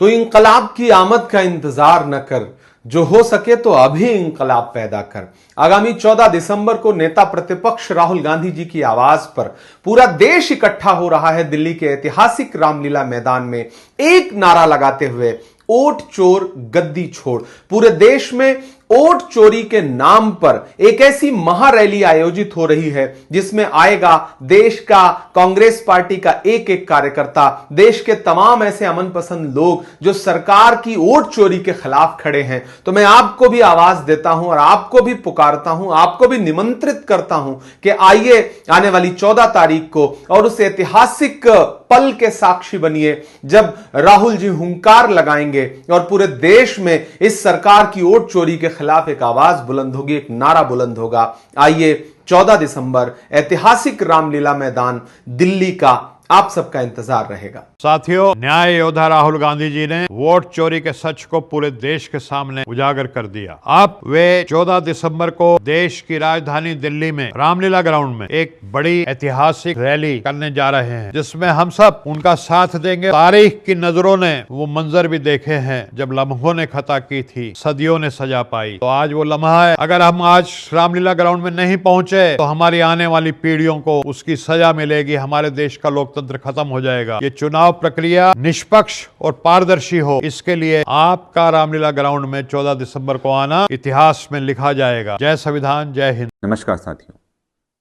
तो इंकलाब की आमद का इंतजार न कर, जो हो सके तो अभी इंकलाब पैदा कर। आगामी 14 दिसंबर को नेता प्रतिपक्ष राहुल गांधी जी की आवाज पर पूरा देश इकट्ठा हो रहा है दिल्ली के ऐतिहासिक रामलीला मैदान में, एक नारा लगाते हुए, वोट चोर गद्दी छोड़। पूरे देश में वोट चोरी के नाम पर एक ऐसी महारैली आयोजित हो रही है जिसमें आएगा देश का कांग्रेस पार्टी का एक एक कार्यकर्ता, देश के तमाम ऐसे अमन पसंद लोग जो सरकार की वोट चोरी के खिलाफ खड़े हैं। तो मैं आपको भी आवाज देता हूं और आपको भी पुकारता हूं, आपको भी निमंत्रित करता हूं कि आइए आने वाली 14 तारीख को और उस ऐतिहासिक पल के साक्षी बनिए जब राहुल जी हुंकार लगाएंगे और पूरे देश में इस सरकार की वोट चोरी के खिलाफ एक आवाज बुलंद होगी, एक नारा बुलंद होगा। आइए 14 दिसंबर ऐतिहासिक रामलीला मैदान दिल्ली का आप सबका इंतजार रहेगा। साथियों, न्याय योद्धा राहुल गांधी जी ने वोट चोरी के सच को पूरे देश के सामने उजागर कर दिया। अब वे 14 दिसंबर को देश की राजधानी दिल्ली में रामलीला ग्राउंड में एक बड़ी ऐतिहासिक रैली करने जा रहे हैं, जिसमें हम सब उनका साथ देंगे। तारीख की नजरों ने वो मंजर भी देखे हैं जब लम्हों ने खता की थी, सदियों ने सजा पाई। तो आज वो लम्हा है। अगर हम आज रामलीला ग्राउंड में नहीं पहुंचे तो हमारी आने वाली पीढ़ियों को उसकी सजा मिलेगी। हमारे देश का लोकतंत्र खत्म हो जाएगा। ये चुनाव प्रक्रिया निष्पक्ष और पारदर्शी हो, इसके लिए आपका रामलीला ग्राउंड में 14 दिसंबर को आना इतिहास में लिखा जाएगा। जय संविधान, जय हिंद। नमस्कार साथियों,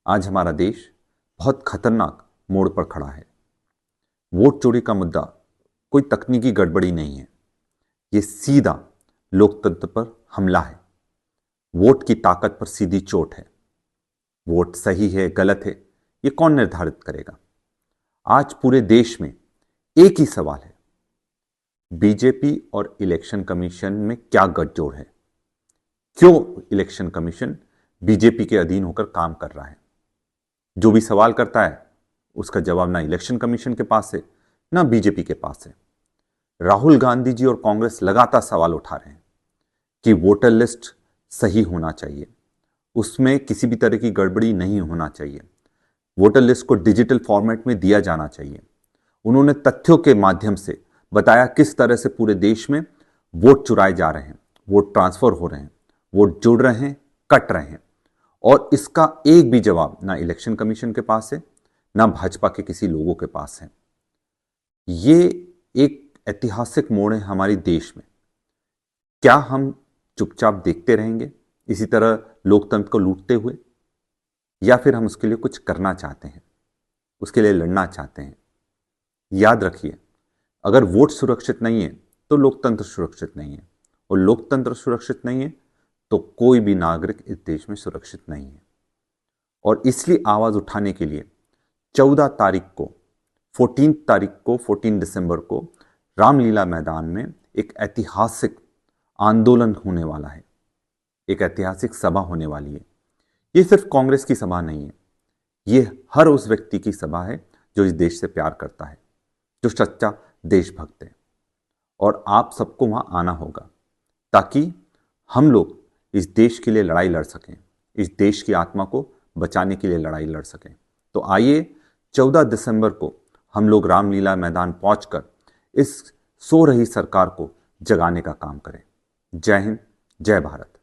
आज हमारा देश बहुत खतरनाक मोड़ पर खड़ा है। वोट चोरी का मुद्दा कोई तकनीकी गड़बड़ी नहीं है, ये सीधा लोकतंत्र पर हमला है। वोट की ताकत पर सीधी चोट है। वोट सही है गलत है ये कौन निर्धारित करेगा? आज पूरे देश में एक ही सवाल है, बीजेपी और इलेक्शन कमीशन में क्या गठजोड़ है? क्यों इलेक्शन कमीशन बीजेपी के अधीन होकर काम कर रहा है? जो भी सवाल करता है उसका जवाब ना इलेक्शन कमीशन के पास है ना बीजेपी के पास है। राहुल गांधी जी और कांग्रेस लगातार सवाल उठा रहे हैं कि वोटर लिस्ट सही होना चाहिए, उसमें किसी भी तरह की गड़बड़ी नहीं होना चाहिए, वोटर लिस्ट को डिजिटल फॉर्मेट में दिया जाना चाहिए। उन्होंने तथ्यों के माध्यम से बताया किस तरह से पूरे देश में वोट चुराए जा रहे हैं, वोट ट्रांसफर हो रहे हैं, वोट जुड़ रहे हैं, कट रहे हैं, और इसका एक भी जवाब ना इलेक्शन कमीशन के पास है ना भाजपा के किसी लोगों के पास है। ये एक ऐतिहासिक मोड़ है हमारे देश में। क्या हम चुपचाप देखते रहेंगे इसी तरह लोकतंत्र को लूटते हुए, या फिर हम उसके लिए कुछ करना चाहते हैं, उसके लिए लड़ना चाहते हैं? याद रखिए, अगर वोट सुरक्षित नहीं है तो लोकतंत्र सुरक्षित नहीं है, और लोकतंत्र सुरक्षित नहीं है तो कोई भी नागरिक इस देश में सुरक्षित नहीं है। और इसलिए आवाज उठाने के लिए 14 तारीख को 14 दिसंबर को रामलीला मैदान में एक ऐतिहासिक आंदोलन होने वाला है, एक ऐतिहासिक सभा होने वाली है। ये सिर्फ कांग्रेस की सभा नहीं है, ये हर उस व्यक्ति की सभा है जो इस देश से प्यार करता है, जो सच्चा देशभक्त है। और आप सबको वहां आना होगा ताकि हम लोग इस देश के लिए लड़ाई लड़ सकें, इस देश की आत्मा को बचाने के लिए लड़ाई लड़ सकें। तो आइए 14 दिसंबर को हम लोग रामलीला मैदान पहुंचकर इस सो रही सरकार को जगाने का काम करें। जय हिंद, जय भारत।